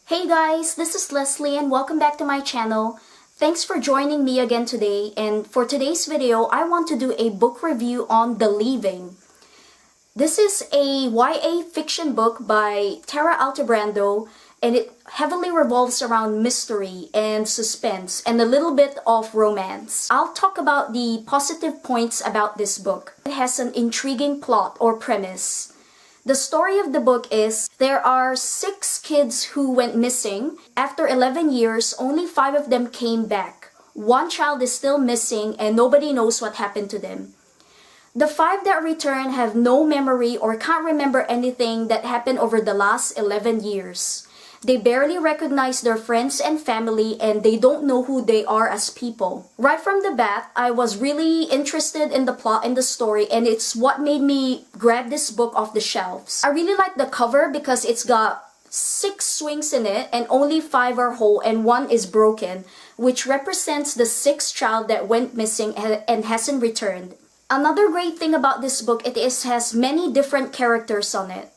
Hey guys, this is Leslie and welcome back to my channel. Thanks for joining me again today, and for today's video, I want to do a book review on The Leaving. This is a YA fiction book by Altebrando, and it heavily revolves around mystery and suspense and a little bit of romance. I'll talk about the positive points about this book. It has an intriguing plot or premise. The story of the book is there are 6 kids who went missing. After 11 years, only 5 of them came back. 1 child is still missing and nobody knows what happened to them. The 5 that return have no memory or can't remember anything that happened over the last 11 years. They barely recognize their friends and family, and they don't know who they are as people. Right from the bat, I was really interested in the plot and the story, and it's what made me grab this book off the shelves. I really like the cover because it's got 6 swings in it and only 5 are whole and 1 is broken, which represents the 6th child that went missing and hasn't returned. Another great thing about this book, has many different characters on it.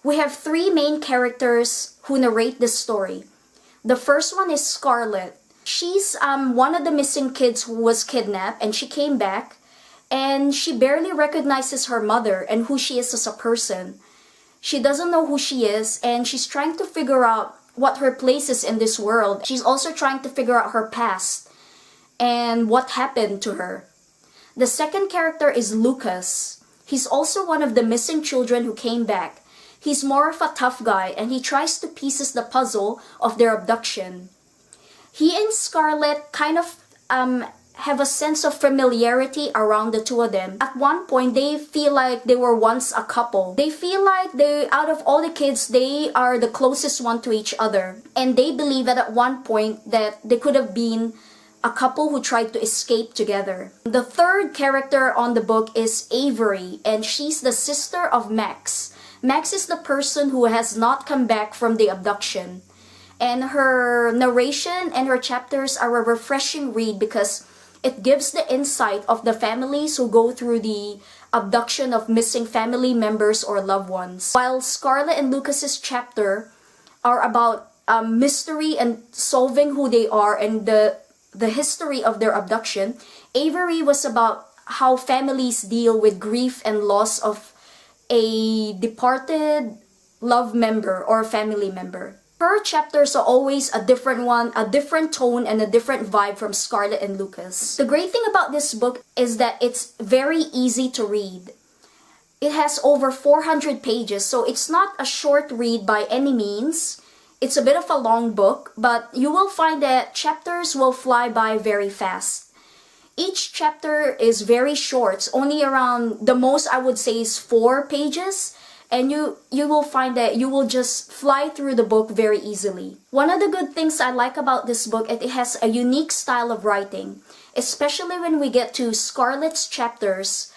We have 3 main characters who narrate this story. The first one is Scarlett. She's one of the missing kids who was kidnapped, and she came back, and she barely recognizes her mother and who she is as a person. She doesn't know who she is, and she's trying to figure out what her place is in this world. She's also trying to figure out her past and what happened to her. The second character is Lucas. He's also one of the missing children who came back. He's more of a tough guy, and he tries to piece the puzzle of their abduction. He and Scarlett kind of have a sense of familiarity around the two of them. At one point, they feel like they were once a couple. They feel like out of all the kids, they are the closest one to each other. And they believe that at one point that they could have been a couple who tried to escape together. The third character on the book is Avery, and she's the sister of Max. Max is the person who has not come back from the abduction. And her narration and her chapters are a refreshing read because it gives the insight of the families who go through the abduction of missing family members or loved ones. While Scarlett and Lucas's chapter are about mystery and solving who they are and the history of their abduction, Avery was about how families deal with grief and loss of a departed love member or family member. Her chapters are always a different one, a different tone, and a different vibe from Scarlett and Lucas. The great thing about this book is that it's very easy to read. It has over 400 pages, so it's not a short read by any means. It's a bit of a long book, but you will find that chapters will fly by very fast. Each chapter is very short. It's only around, the most I would say is 4 pages. And you will find that you will just fly through the book very easily. One of the good things I like about this book, it has a unique style of writing. Especially when we get to Scarlett's chapters.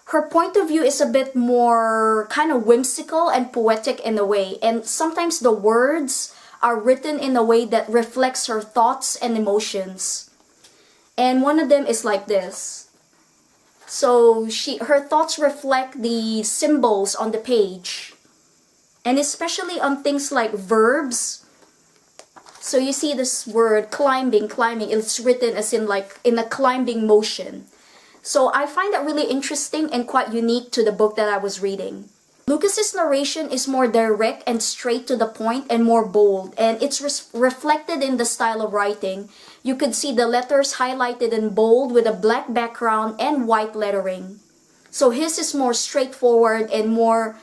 Her point of view is a bit more kind of whimsical and poetic in a way. And sometimes the words are written in a way that reflects her thoughts and emotions. And one of them is like this. So her thoughts reflect the symbols on the page. And especially on things like verbs. So you see this word climbing. It's written as in like in a climbing motion. So I find that really interesting and quite unique to the book that I was reading. Lucas's narration is more direct and straight to the point and more bold, and it's reflected in the style of writing. You could see the letters highlighted in bold with a black background and white lettering. So his is more straightforward and more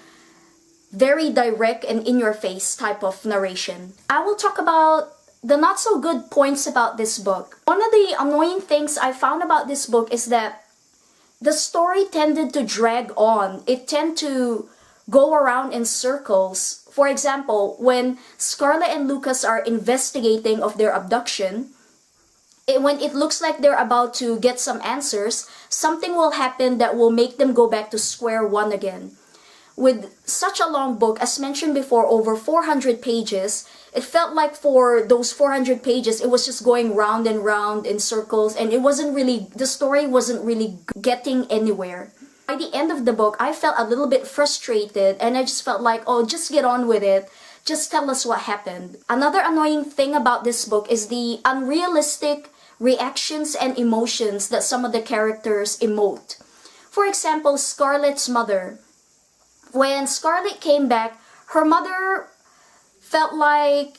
very direct and in-your-face type of narration. I will talk about the not so good points about this book. One of the annoying things I found about this book is that the story tended to drag on. It tended to go around in circles. For example, when Scarlett and Lucas are investigating of their abduction, when it looks like they're about to get some answers, something will happen that will make them go back to square one again. With such a long book, as mentioned before, over 400 pages, it felt like for those 400 pages, it was just going round and round in circles, and the story wasn't really getting anywhere. By the end of the book, I felt a little bit frustrated, and I just felt like, oh, just get on with it. Just tell us what happened. Another annoying thing about this book is the unrealistic reactions and emotions that some of the characters emote. For example, Scarlett's mother. When Scarlett came back, her mother felt like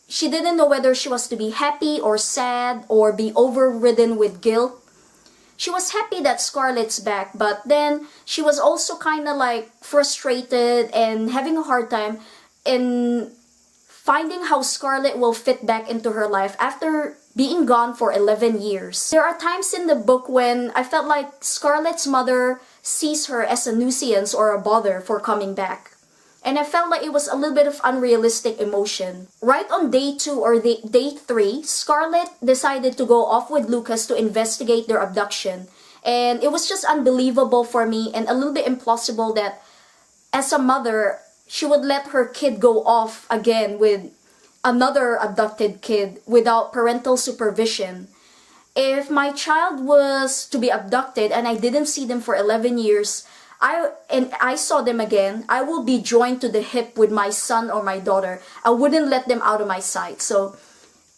she didn't know whether she was to be happy or sad or be overridden with guilt. She was happy that Scarlett's back, but then she was also kind of like frustrated and having a hard time in finding how Scarlett will fit back into her life after being gone for 11 years. There are times in the book when I felt like Scarlett's mother sees her as a nuisance or a bother for coming back. And I felt like it was a little bit of unrealistic emotion. Right on day 2 or day 3, Scarlett decided to go off with Lucas to investigate their abduction. And it was just unbelievable for me and a little bit implausible that as a mother, she would let her kid go off again with another abducted kid without parental supervision. If my child was to be abducted and I didn't see them for 11 years, I saw them again, I will be joined to the hip with my son or my daughter. I wouldn't let them out of my sight. So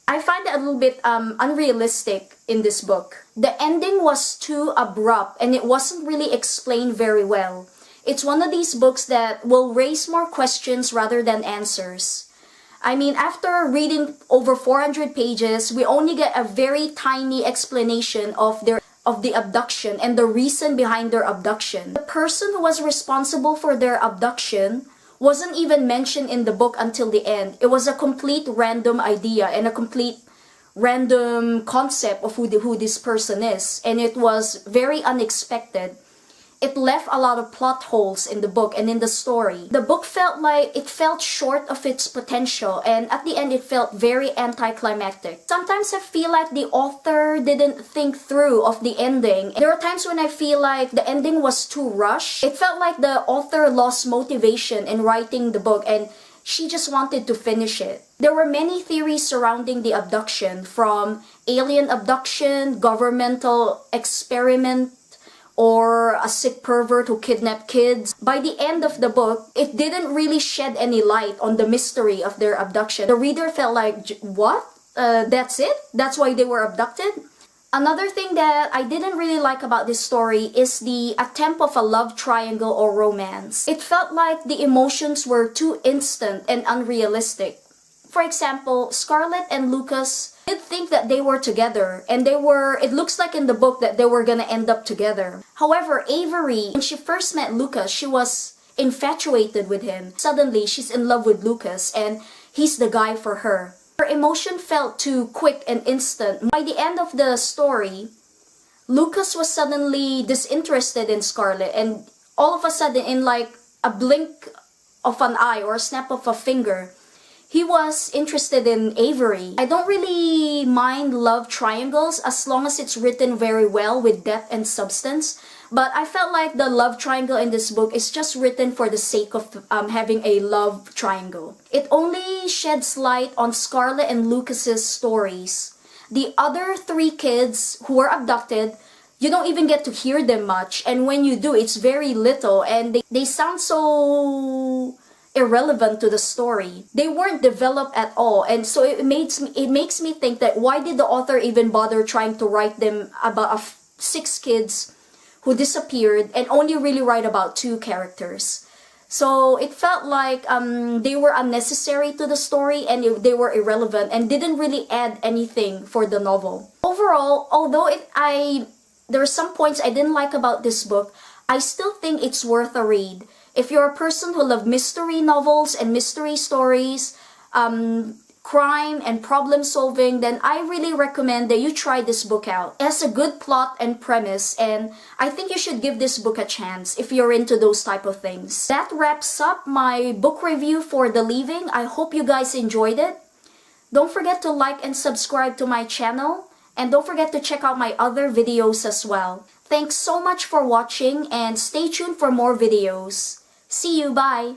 I find that a little bit unrealistic in this book. The ending was too abrupt and it wasn't really explained very well. It's one of these books that will raise more questions rather than answers. I mean, after reading over 400 pages, we only get a very tiny explanation of the abduction and the reason behind their abduction. The person who was responsible for their abduction wasn't even mentioned in the book until the end. It was a complete random idea and a complete random concept of who this person is. And it was very unexpected. It left a lot of plot holes in the book and in the story. The book felt like it felt short of its potential, and at the end it felt very anticlimactic. Sometimes I feel like the author didn't think through of the ending. There are times when I feel like the ending was too rushed. It felt like the author lost motivation in writing the book and she just wanted to finish it. There were many theories surrounding the abduction, from alien abduction, governmental experiment, or a sick pervert who kidnapped kids. By the end of the book, it didn't really shed any light on the mystery of their abduction. The reader felt like, what? That's it? That's why they were abducted? Another thing that I didn't really like about this story is the attempt of a love triangle or romance. It felt like the emotions were too instant and unrealistic. For example, Scarlett and Lucas did think that they were together, and it looks like in the book that they were gonna end up together. However, Avery, when she first met Lucas, she was infatuated with him. Suddenly, she's in love with Lucas, and he's the guy for her. Her emotion felt too quick and instant. By the end of the story, Lucas was suddenly disinterested in Scarlett, and all of a sudden, in like a blink of an eye or a snap of a finger, he was interested in Avery. I don't really mind love triangles as long as it's written very well with depth and substance. But I felt like the love triangle in this book is just written for the sake of having a love triangle. It only sheds light on Scarlett and Lucas's stories. The other 3 kids who were abducted, you don't even get to hear them much. And when you do, it's very little. And they sound so irrelevant to the story. They weren't developed at all, and so it makes me think that why did the author even bother trying to write them about 6 kids who disappeared and only really write about 2 characters. So it felt like they were unnecessary to the story and they were irrelevant and didn't really add anything for the novel. Overall, although there are some points I didn't like about this book, I still think it's worth a read. If you're a person who loves mystery novels and mystery stories, crime and problem solving, then I really recommend that you try this book out. It has a good plot and premise, and I think you should give this book a chance if you're into those type of things. That wraps up my book review for The Leaving. I hope you guys enjoyed it. Don't forget to like and subscribe to my channel, and don't forget to check out my other videos as well. Thanks so much for watching, and stay tuned for more videos. See you, bye!